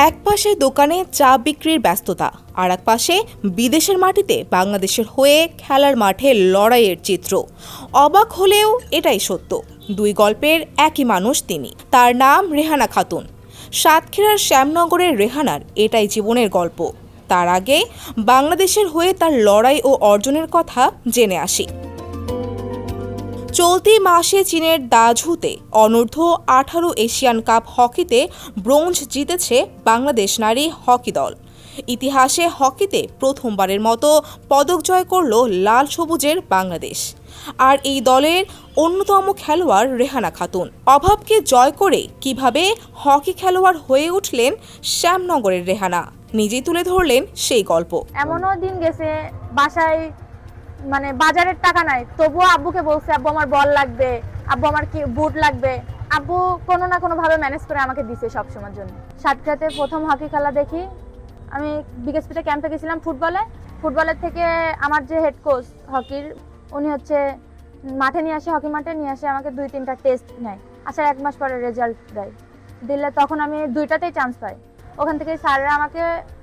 এক পাশে দোকানে চা বিক্রির ব্যস্ততা, আর এক পাশে বিদেশের মাটিতে বাংলাদেশের হয়ে খেলার মাঠে লড়াইয়ের চিত্র। অবাক হলেও এটাই সত্য, দুই গল্পের একই মানুষ তিনি। তার নাম রেহানা খাতুন। সাতক্ষীরার শ্যামনগরের রেহানার এটাই জীবনের গল্প। তার আগে বাংলাদেশের হয়ে তার লড়াই ও অর্জনের কথা জেনে আসি। চলতি মাসে চীনের দাঝুতে অনূর্ধ্ব 18 এশিয়ান কাপ হকিতে ব্রোঞ্জ জিতেছে বাংলাদেশ নারী হকি দল। ইতিহাসে হকিতে প্রথমবারের মতো পদক জয় করল লাল সবুজের বাংলাদেশ। আর এই দলের অন্যতম খেলোয়াড় রেহানা খাতুন। অভাবকে জয় করে কিভাবে হকি খেলোয়াড় হয়ে উঠলেন শ্যামনগরের রেহানা, নিজেই তুলে ধরলেন সেই গল্প। এমনও দিন গেছে বাসায় বাজারের টাকা নাই, তবুও আব্বুকে বলছে আব্বু আমার বল লাগবে, আব্বু আমার কি বুট লাগবে। আব্বু কোনো না কোনো ভাবে ম্যানেজ করে আমাকে দিছে সবসময়ের জন্য। সাতক্ষীরাতে প্রথম হকি খেলা দেখি আমি বিকেএসপিতে ক্যাম্পে গেছিলাম ফুটবলের থেকে আমার যে হেড কোচ হকির, উনি হচ্ছে মাঠে নিয়ে আসে, হকি মাঠে নিয়ে আসে আমাকে 2-3টা টেস্ট নেয়। আচ্ছা 1 মাস পরে রেজাল্ট দিলে তখন আমি 2টাতেই চান্স পাই। ওখান থেকে স্যাররা আমাকে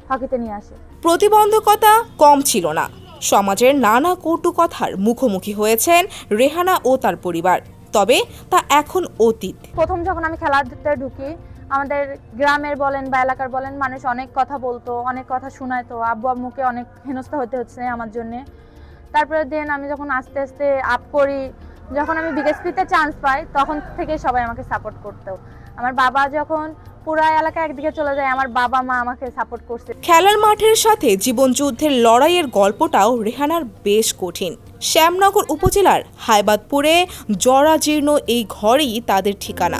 হকিতে নিয়ে আসে। প্রতিবন্ধকতা কম ছিল না, সমাজের নানা কটু কথার মুখোমুখি হয়েছেন রেহানা ও তার পরিবার। তবে তা এখন অতীত। প্রথম যখন আমি খেলাতে ঢুকি, আমাদের গ্রামের বলেন বা এলাকার বলেন, মানুষ অনেক কথা বলতো, অনেক কথা শোনাইতো, আব্বু আম্মুকে অনেক হেনস্থা হতে হচ্ছে আমার জন্য। তারপরে দেন আমি যখন আস্তে আস্তে আপ করি, যখন আমি বিকেএসপিতে চান্স পাই, তখন থেকে সবাই আমাকে সাপোর্ট করতো। আমার বাবা যখন পুরো এলাকা একদিকে চলে যায়, আমার বাবা মা আমাকে সাপোর্ট করছে। খেলার মাঠের সাথে জীবনযুদ্ধের লড়াইয়ের গল্পটাও রেহানার বেশ কঠিন। শ্যামনগর উপজেলার হায়বাদপুরে জরাজীর্ণ এই ঘরই তাদের ঠিকানা।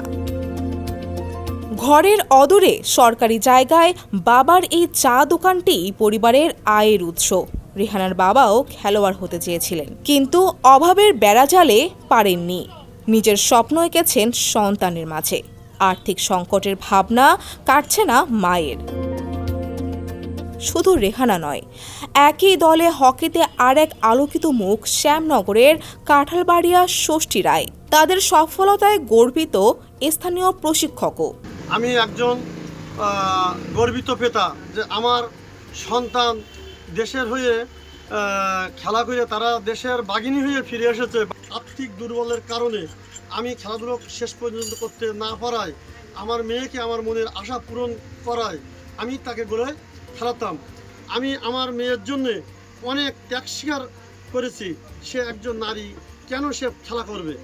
ঘরের অদূরে সরকারি জায়গায় বাবার এই চা দোকানটি পরিবারের আয়ের উৎস। রেহানার বাবাও খেলোয়াড় হতে চেয়েছিলেন, কিন্তু অভাবের বেড়াজালে পারেননি। নিজের স্বপ্ন এঁকেছেন সন্তানের মাঝে। আর্থিক সংকটের ভাবনা কাটছে না মায়ের। শুধু রেহানা নয়, একই দলে হকিতে আরেক আলোকিত মুখ শ্যামনগরের কাঁঠালবাড়িয়া ষষ্ঠী রায়। তাদের সফলতায় গর্বিত স্থানীয় প্রশিক্ষকও। আমি একজন গর্বিত পিতা যে আমার সন্তান দেশের হয়ে খেলা করে তারা দেশের বাঘিনী হয়ে ফিরে এসেছে। আর্থিক দুর্বলের কারণে আমি খেলাধুলো শেষ পর্যন্ত করতে না পারায়, আমার মেয়েকে আমার মনের আশা পূরণ করায় আমি তাকে গড়ে খেলাতাম। আমি আমার মেয়ের জন্যে অনেক ত্যাগ স্বীকার করেছি। সে একজন নারী, কেন সে খেলা করবে?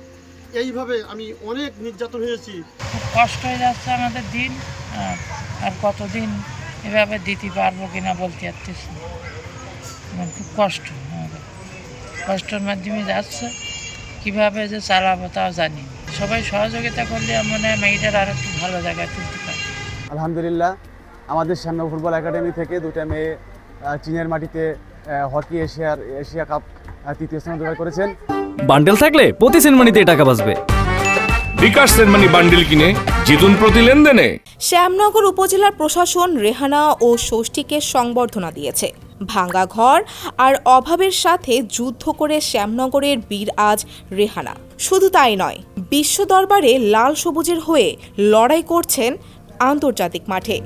এইভাবে আমি অনেক নির্যাতন হয়েছি। খুব কষ্ট হয়ে যাচ্ছে আমাদের দিন, আর কতদিন এভাবে দিতে পারবো কিনা বলতে পারতেছি। খুব কষ্ট, আমাদের কষ্টের মাধ্যমে যাচ্ছে, কিভাবে যে চালাবো তাও জানি। সবাই সহযোগিতা করলে মনে হয় মেয়েটার আর একটু ভালো জায়গায় তুলতে পারে। আলহামদুলিল্লাহ, আমাদের শ্যামনগর ফুটবল একাডেমি থেকে 2টা মেয়ে চীনের মাটিতে হকি এশিয়া কাপ 3য় স্থান অধিকার করেছেন। বান্ডেল থাকলে প্রতি সেনমানিতে টাকা বাঁচবে। বিকাশ সেনমানি বান্ডেল কিনে জিতুন প্রতি লেনদেনে। শ্যামনগর উপজেলার প্রশাসন রেহানা ও ষষ্ঠীকে সংবর্ধনা দিয়েছে। ভাঙ্গা ঘর আর অভাবের সাথে যুদ্ধ করে শ্যামনগরের বীর আজ রেহানা। শুধু তাই নয়, বিশ্ব দরবারে লাল সবুজের হয়ে লড়াই করছেন আন্তর্জাতিক মাঠে।